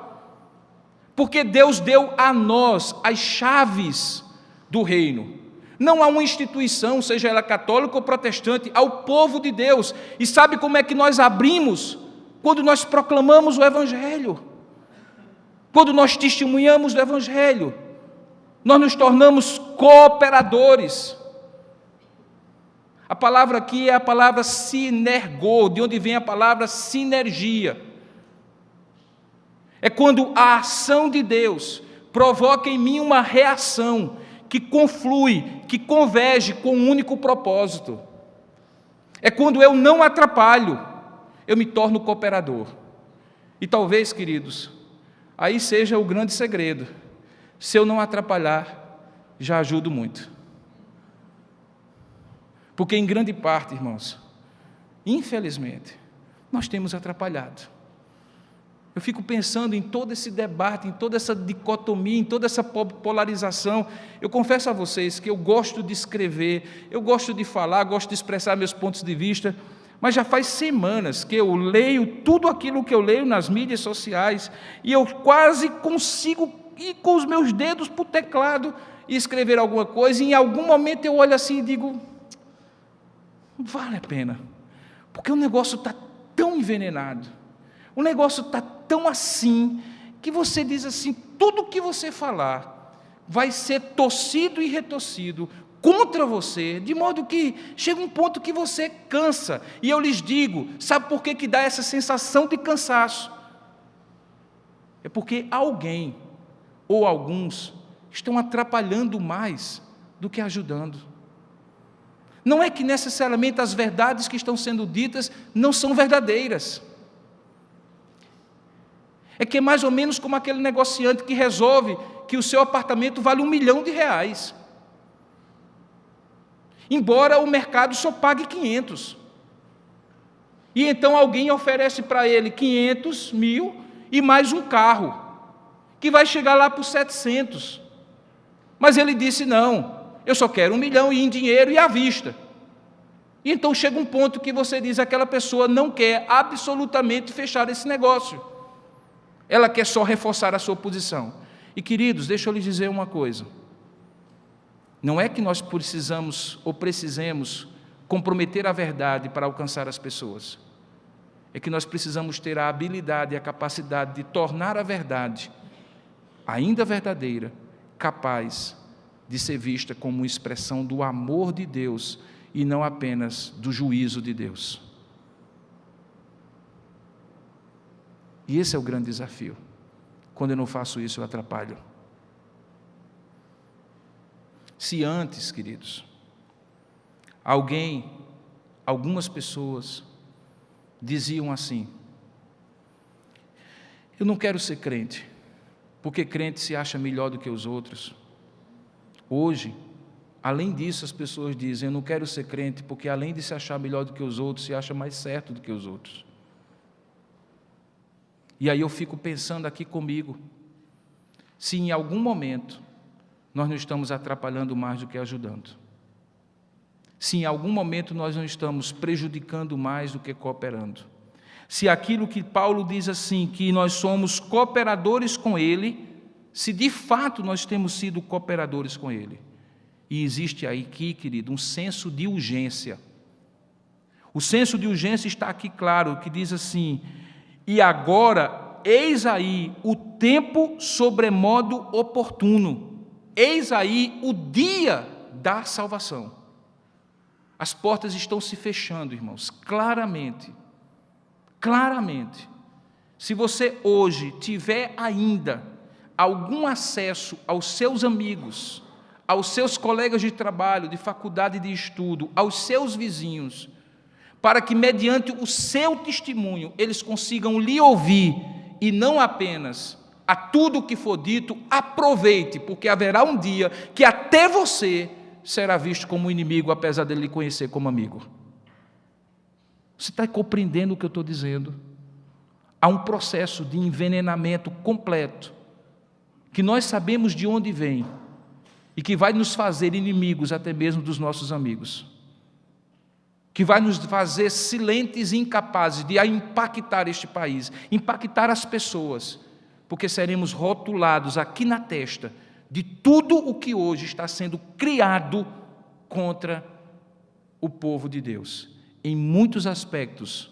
Porque Deus deu a nós as chaves do reino. Não há uma instituição, seja ela católica ou protestante, ao povo de Deus. E sabe como é que nós abrimos? Quando nós proclamamos o Evangelho. Quando nós testemunhamos do Evangelho. Nós nos tornamos cooperadores. A palavra aqui é a palavra sinergo, de onde vem a palavra sinergia. É quando a ação de Deus provoca em mim uma reação que conflui, que converge com um único propósito. É quando eu não atrapalho, eu me torno cooperador. E talvez, queridos, aí seja o grande segredo. Se eu não atrapalhar, já ajudo muito. Porque em grande parte, irmãos, infelizmente, nós temos atrapalhado. Eu fico pensando em todo esse debate, em toda essa dicotomia, em toda essa polarização. Eu confesso a vocês que eu gosto de escrever, eu gosto de falar, gosto de expressar meus pontos de vista, mas já faz semanas que eu leio tudo aquilo que eu leio nas mídias sociais e eu quase consigo ir com os meus dedos para o teclado e escrever alguma coisa, e em algum momento eu olho assim e digo, não vale a pena, porque o negócio está tão envenenado. O negócio está tão assim, que você diz assim, tudo que você falar vai ser torcido e retorcido contra você, de modo que chega um ponto que você cansa. E eu lhes digo, sabe por que dá essa sensação de cansaço? É porque alguém, ou alguns, estão atrapalhando mais do que ajudando. Não é que necessariamente as verdades que estão sendo ditas não são verdadeiras. É que é mais ou menos como aquele negociante que resolve que o seu apartamento vale R$1 milhão. Embora o mercado só pague 500. E então alguém oferece para ele 500 mil e mais um carro, que vai chegar lá por 700. Mas ele disse, não, eu só quero 1 milhão e em dinheiro e à vista. E então chega um ponto que você diz, aquela pessoa não quer absolutamente fechar esse negócio. Ela quer só reforçar a sua posição. E, queridos, deixa eu lhes dizer uma coisa. Não é que nós precisamos comprometer a verdade para alcançar as pessoas. É que nós precisamos ter a habilidade e a capacidade de tornar a verdade, ainda verdadeira, capaz de ser vista como uma expressão do amor de Deus e não apenas do juízo de Deus. E esse é o grande desafio. Quando eu não faço isso, eu atrapalho. Se antes, queridos, algumas pessoas diziam assim, eu não quero ser crente, porque crente se acha melhor do que os outros. Hoje, além disso, as pessoas dizem, eu não quero ser crente, porque além de se achar melhor do que os outros, se acha mais certo do que os outros. E aí eu fico pensando aqui comigo, se em algum momento nós não estamos atrapalhando mais do que ajudando. Se em algum momento nós não estamos prejudicando mais do que cooperando. Se aquilo que Paulo diz assim, que nós somos cooperadores com Ele, se de fato nós temos sido cooperadores com Ele. E existe aí aqui, querido, um senso de urgência. O senso de urgência está aqui claro, que diz assim, e agora, eis aí o tempo sobremodo oportuno, eis aí o dia da salvação. As portas estão se fechando, irmãos, claramente. Se você hoje tiver ainda algum acesso aos seus amigos, aos seus colegas de trabalho, de faculdade de estudo, aos seus vizinhos, para que, mediante o seu testemunho, eles consigam lhe ouvir e não apenas a tudo o que for dito, aproveite, porque haverá um dia que até você será visto como inimigo, apesar dele lhe conhecer como amigo. Você está compreendendo o que eu estou dizendo? Há um processo de envenenamento completo, que nós sabemos de onde vem, e que vai nos fazer inimigos até mesmo dos nossos amigos, que vai nos fazer silentes e incapazes de impactar este país, impactar as pessoas, porque seremos rotulados aqui na testa de tudo o que hoje está sendo criado contra o povo de Deus, em muitos aspectos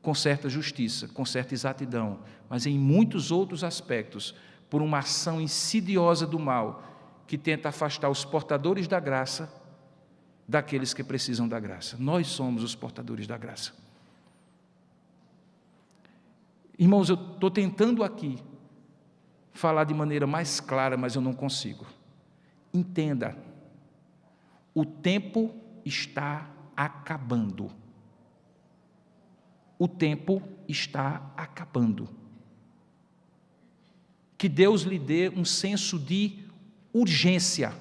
com certa justiça, com certa exatidão, mas em muitos outros aspectos por uma ação insidiosa do mal, que tenta afastar os portadores da graça daqueles que precisam da graça. Nós somos os portadores da graça. Irmãos, eu estou tentando aqui falar de maneira mais clara, mas eu não consigo. Entenda, o tempo está acabando. O tempo está acabando. Que Deus lhe dê um senso de urgência.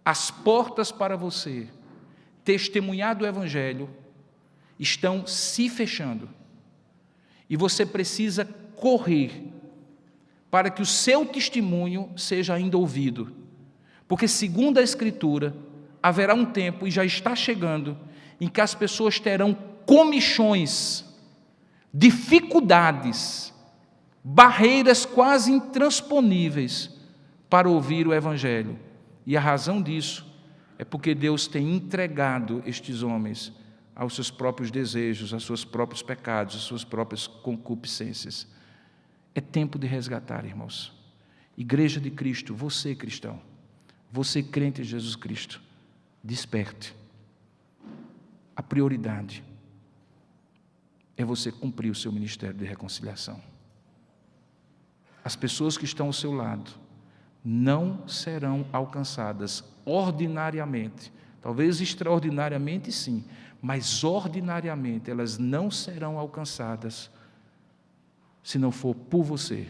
As portas para você testemunhar do Evangelho estão se fechando. E você precisa correr para que o seu testemunho seja ainda ouvido. Porque, segundo a Escritura, haverá um tempo, e já está chegando, em que as pessoas terão comichões, dificuldades, barreiras quase intransponíveis para ouvir o Evangelho. E a razão disso é porque Deus tem entregado estes homens aos seus próprios desejos, aos seus próprios pecados, às suas próprias concupiscências. É tempo de resgatar, irmãos. Igreja de Cristo, você cristão, você crente em Jesus Cristo, desperte. A prioridade é você cumprir o seu ministério de reconciliação. As pessoas que estão ao seu lado não serão alcançadas ordinariamente, talvez extraordinariamente sim, mas ordinariamente elas não serão alcançadas se não for por você.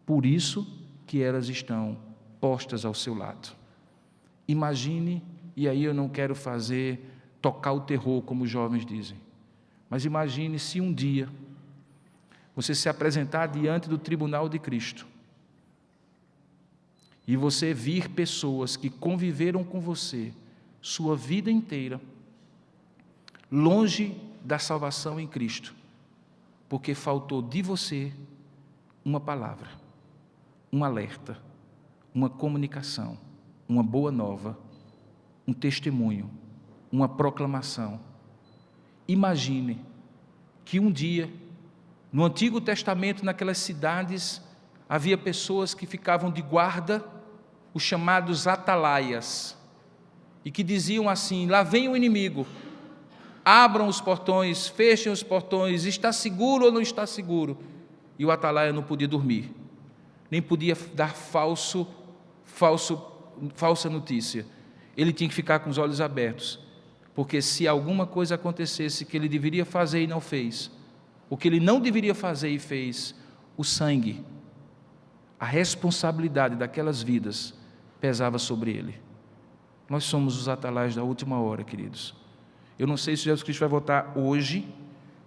Por isso que elas estão postas ao seu lado. Imagine, e aí eu não quero tocar o terror, como os jovens dizem, mas imagine se um dia você se apresentar diante do tribunal de Cristo e você vir pessoas que conviveram com você sua vida inteira, longe da salvação em Cristo, porque faltou de você uma palavra, um alerta, uma comunicação, uma boa nova, um testemunho, uma proclamação. Imagine que um dia, no Antigo Testamento, naquelas cidades, havia pessoas que ficavam de guarda, os chamados atalaias, e que diziam assim: lá vem o inimigo, abram os portões, fechem os portões, está seguro ou não está seguro? E o atalaia não podia dormir, nem podia dar falsa notícia. Ele tinha que ficar com os olhos abertos, porque se alguma coisa acontecesse que ele deveria fazer e não fez, o que ele não deveria fazer e fez, o sangue, a responsabilidade daquelas vidas pesava sobre ele. Nós somos os atalaias da última hora, queridos. Eu não sei se Jesus Cristo vai voltar hoje,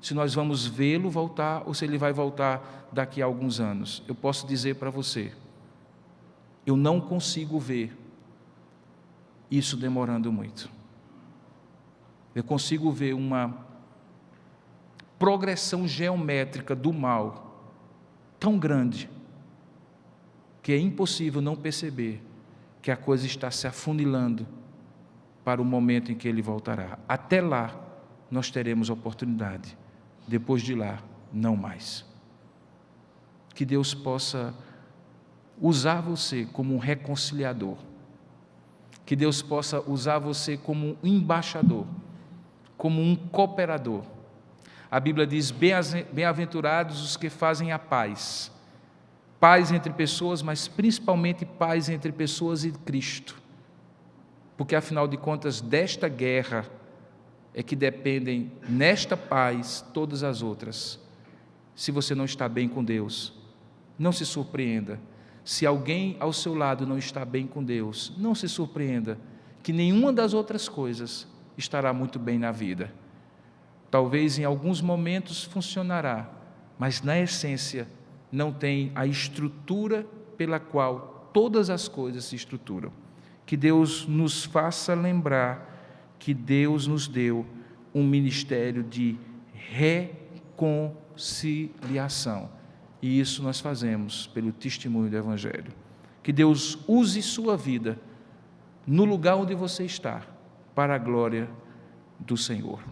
se nós vamos vê-lo voltar ou se ele vai voltar daqui a alguns anos. Eu posso dizer para você, eu não consigo ver isso demorando muito. Eu consigo ver uma progressão geométrica do mal tão grande que é impossível não perceber que a coisa está se afunilando para o momento em que ele voltará. Até lá, nós teremos oportunidade. Depois de lá, não mais. Que Deus possa usar você como um reconciliador. Que Deus possa usar você como um embaixador, como um cooperador. A Bíblia diz: bem-aventurados os que fazem a paz. Paz entre pessoas, mas principalmente paz entre pessoas e Cristo. Porque, afinal de contas, desta guerra é que dependem, nesta paz, todas as outras. se você não está bem com Deus. Não se surpreenda. Se alguém ao seu lado não está bem com Deus, não se surpreenda que nenhuma das outras coisas estará muito bem na vida. Talvez em alguns momentos funcionará, mas na essência não tem a estrutura pela qual todas as coisas se estruturam. Que Deus nos faça lembrar que Deus nos deu um ministério de reconciliação. E isso nós fazemos pelo testemunho do Evangelho. Que Deus use sua vida no lugar onde você está, para a glória do Senhor.